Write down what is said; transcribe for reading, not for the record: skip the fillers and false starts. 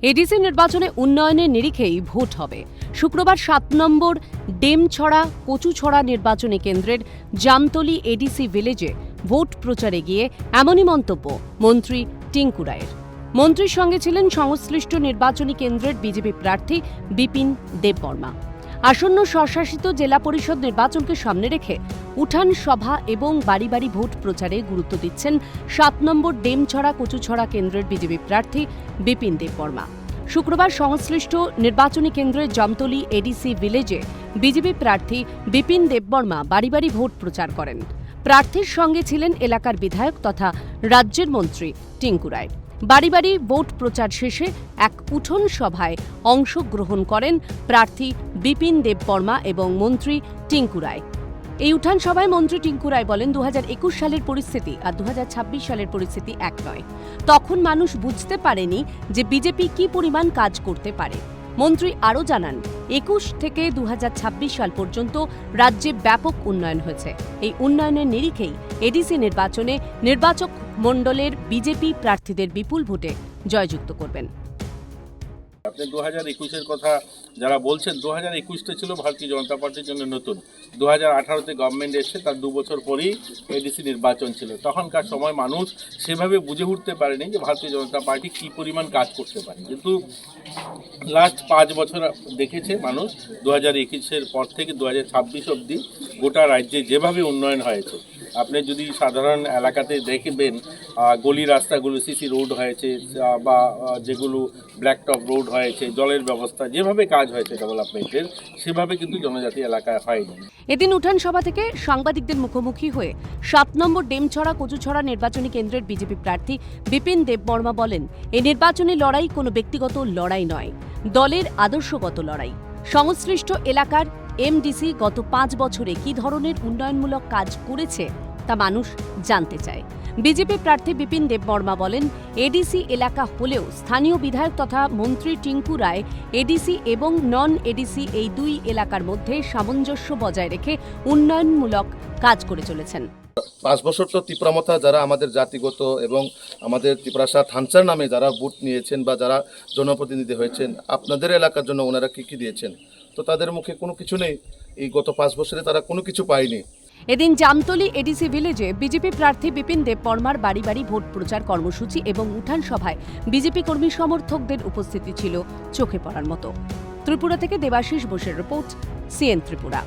ADC নির্বাচনে উন্নয়নের নিরিখেই vote হবে। শুক্রবার 7 নম্বর ডেমছড়া কচুছড়া নির্বাচনী কেন্দ্রের জামতলী এডিসি ভিলেজে ভোট প্রচারে গিয়ে এমনই মন্তব্য মন্ত্রী টিঙ্কু রায়ের। মন্ত্রীর সঙ্গে ছিলেন সংশ্লিষ্ট নির্বাচনী কেন্দ্রের বিজেপি প্রার্থী বিপিন দেববর্মা। আসন্ন স্বশাসিত জেলা পরিষদ নির্বাচনকে সামনে রেখে উঠান সভা এবং বাড়ি বাড়ি ভোট প্রচারে গুরুত্ব দিচ্ছেন 7 নম্বর ডেমছড়া কচুছড়া কেন্দ্রের বিজেপি প্রার্থী বিপিন দেববর্মা। শুক্রবার সংশ্লিষ্ট নির্বাচনী কেন্দ্রের জামতলী এডিসি ভিলেজে বিজেপি প্রার্থী বিপিন দেববর্মা বাড়ি বাড়ি ভোট প্রচার করেন। প্রার্থীর সঙ্গে ছিলেন এলাকার বিধায়ক তথা রাজ্যের মন্ত্রী টিঙ্কু রায়। বাড়ি বাড়ি ভোট প্রচার শেষে এক উঠোন সভায় অংশগ্রহণ করেন প্রার্থী বিপিন দেববর্মা এবং মন্ত্রী টিঙ্কু রায়। এই উঠান সভায় মন্ত্রী টিঙ্কু রায় বলেন, 2021 সালের পরিস্থিতি আর 2026 সালের পরিস্থিতি এক নয়। তখন মানুষ বুঝতে পারেনি যে বিজেপি কি পরিমাণ কাজ করতে পারে। মন্ত্রী আরও জানান, 21 থেকে 2026 সাল পর্যন্ত রাজ্যে ব্যাপক উন্নয়ন হয়েছে। এই উন্নয়নের নিরিখেই এডিসি নির্বাচনে নির্বাচক মণ্ডলের বিজেপি প্রার্থীদের বিপুল ভোটে জয়যুক্ত করবেন। আপনি 2021-এর কথা যারা বলছেন, 2021টা ছিল ভারতীয় জনতা পার্টির জন্য নতুন। 2018-তে গভর্নমেন্ট এসে তার 2 বছর পরেই এডিসি নির্বাচন ছিল। তখনকার সময় মানুষ সেভাবে বুঝে উঠতে পারেনি যে ভারতীয় জনতা পার্টি কী পরিমাণ কাজ করতে পারে। কিন্তু লাস্ট 5 বছর দেখেছে মানুষ, 2021-এর পর থেকে 2026 অবধি গোটা রাজ্যে যেভাবে উন্নয়ন হয়েছে। আপনি যদি সাধারণ এলাকাতে দেখবেন, গলি রাস্তাগুলো সিসি রোড হয়েছে বা যেগুলো ব্ল্যাকটপ রোড হয়েছে, জলের ব্যবস্থা, যেভাবে কাজ হয়েছে ডেভেলপমেন্টের, সেভাবে কিন্তু জনজাতি এলাকায় হয়নি। এদিন উঠান সভা থেকে সাংবাদিকদের মুখোমুখি হয়ে 7 নম্বর ডেমছড়া কচুছড়া নির্বাচনী কেন্দ্রের বিজেপি প্রার্থী বিপিন দেববর্মা বলেন, এই নির্বাচনী লড়াই কোনো ব্যক্তিগত লড়াই নয়, দলের আদর্শগত লড়াই। সংশ্লিষ্ট এলাকার এমডিসি গত 5 বছরে কী ধরনের উন্নয়নমূলক কাজ করেছে তা মানুষ জানতে চায়। বিজেপি প্রার্থী বিপিন দেববর্মা বলেন, এডিসি এলাকা হলেও স্থানীয় বিধায়ক তথা মন্ত্রী টিঙ্কু রায় এডিসি এবং নন এডিসি এই 2 এলাকার মধ্যে সামঞ্জস্য বজায় রেখে উন্নয়নমূলক কাজ করে চলেছেন। 5 বছর তো ত্রিপুরামথা যারা আমাদের জাতিগত এবং আমাদের ত্রিপুরাসা থানচার নামে যারা ভোট নিয়েছেন বা যারা জনপ্রতিনিধি হয়েছেন, আপনাদের এলাকার জন্য ওনারা কী দিয়েছেন, তো তাদের মুখে কোনো কিছু নেই। এই গত 5 বছরে তারা কোনো কিছু পায়নি। এদিন জামতলী এডিসি ভিলেজে বিজেপি প্রার্থী বিপিন দেববর্মার বাড়ি বাড়ি ভোট প্রচার কর্মসূচি এবং উঠান সভায় বিজেপি কর্মী সমর্থকদের উপস্থিতি ছিল চোখে পড়ার মতো। ত্রিপুরা থেকে দেবাশিস বোসের রিপোর্ট, সিএন ত্রিপুরা।